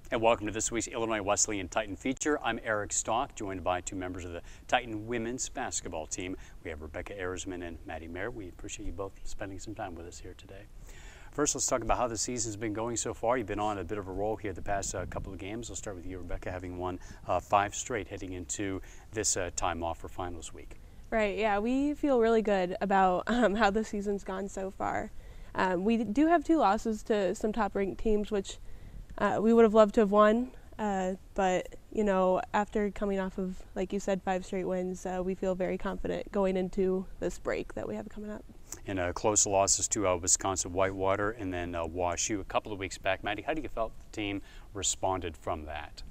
And welcome to this week's Illinois Wesleyan Titan Feature. I'm Eric Stock, joined by two members of the Titan women's basketball team. We have Rebekah Ehresman and Maddie Merritt. We appreciate you both spending some time with us here today. First, let's talk about how the season's been going so far. You've been on a bit of a roll here the past couple of games. I'll start with you, Rebekah, having won 5 straight heading into this time off for finals week. Right, yeah, we feel really good about how the season's gone so far. We do have 2 losses to some top-ranked teams, which we would have loved to have won, but, you know, after coming off of, like you said, 5 straight wins, we feel very confident going into this break that we have coming up. And close losses to Wisconsin Whitewater and then WashU a couple of weeks back. Maddie, how do you felt the team responded from that?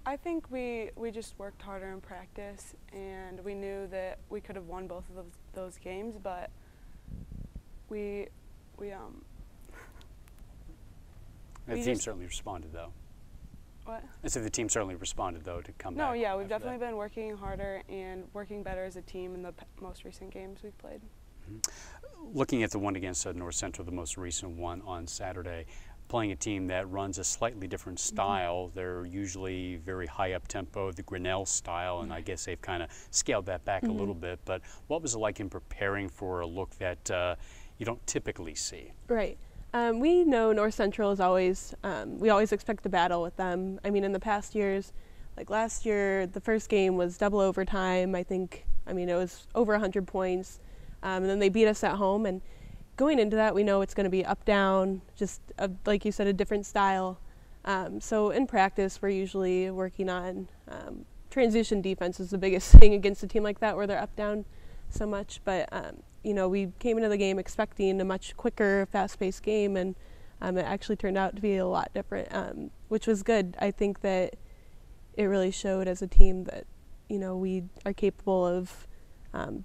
I think we just worked harder in practice, and we knew that we could have won both of those games, but the team certainly responded, though. What? I said the team certainly responded, though, to come back. No, yeah, we've definitely been working harder and working better as a team in the most recent games we've played. Mm-hmm. Looking at the one against North Central, the most recent one on Saturday, playing a team that runs a slightly different style. Mm-hmm. They're usually very high up tempo, the Grinnell style, and I guess they've kind of scaled that back a little bit. But what was it like in preparing for a look that you don't typically see? Right. We know North Central is always, we always expect to battle with them. I mean, in the past years, like last year, the first game was double overtime. I mean, it was over 100 points. And then they beat us at home. And going into that, we know it's going to be up, down, just like you said, a different style. So in practice, we're usually working on transition defense is the biggest thing against a team like that where they're up, down so much. But you know, we came into the game expecting a much quicker, fast-paced game, and it actually turned out to be a lot different, which was good. I think that it really showed as a team that, you know, we are capable of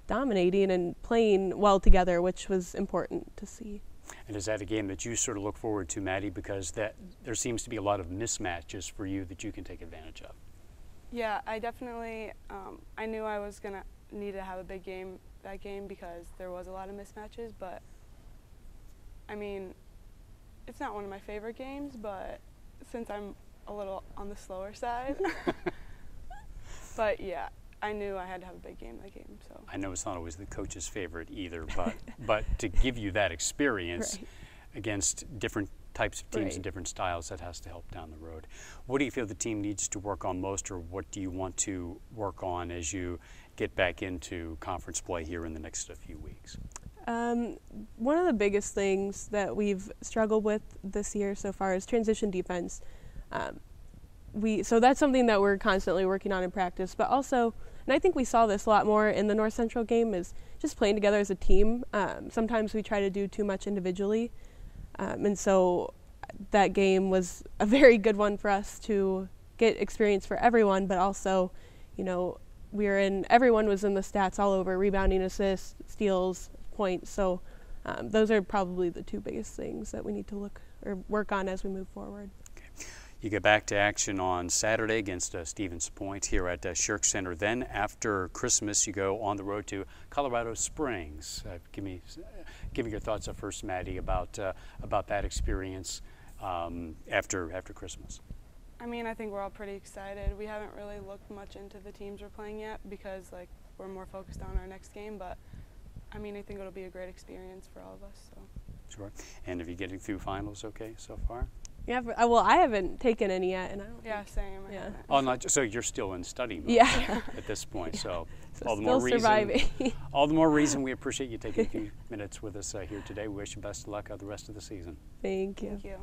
dominating and playing well together, which was important to see. And is that a game that you sort of look forward to, Maddie, because there seems to be a lot of mismatches for you that you can take advantage of? Yeah, I definitely, I knew I was going to need to have a big game that game because there was a lot of mismatches, but I mean, it's not one of my favorite games, but since I'm a little on the slower side, but yeah, I knew I had to have a big game that game. So I know it's not always the coach's favorite either, but to give you that experience against different types of teams and different styles, that has to help down the road. What do you feel the team needs to work on most, or what do you want to work on as you get back into conference play here in the next few weeks? One of the biggest things that we've struggled with this year so far is transition defense. So that's something that we're constantly working on in practice, but also, and I think we saw this a lot more in the North Central game, is just playing together as a team. Sometimes we try to do too much individually, and so that game was a very good one for us to get experience for everyone, but also, you know, everyone was in the stats all over, rebounding, assists, steals, points. So those are probably the 2 biggest things that we need to work on as we move forward. Okay. You get back to action on Saturday against Stevens Point here at Shirk Center. Then after Christmas, you go on the road to Colorado Springs. Give me your thoughts first, Maddie, about that experience after Christmas. I mean, I think we're all pretty excited. We haven't really looked much into the teams we're playing yet because, like, we're more focused on our next game. But, I mean, I think it'll be a great experience for all of us. So. Sure. And are you getting through finals okay so far? Yeah, well, I haven't taken any yet, and I don't. Yeah, same. Yeah. Oh, so you're still in study mode at this point. Yeah. So all the more reason. Surviving. All the more reason we appreciate you taking a few minutes with us here today. We wish you best of luck the rest of the season. Thank you. Thank you.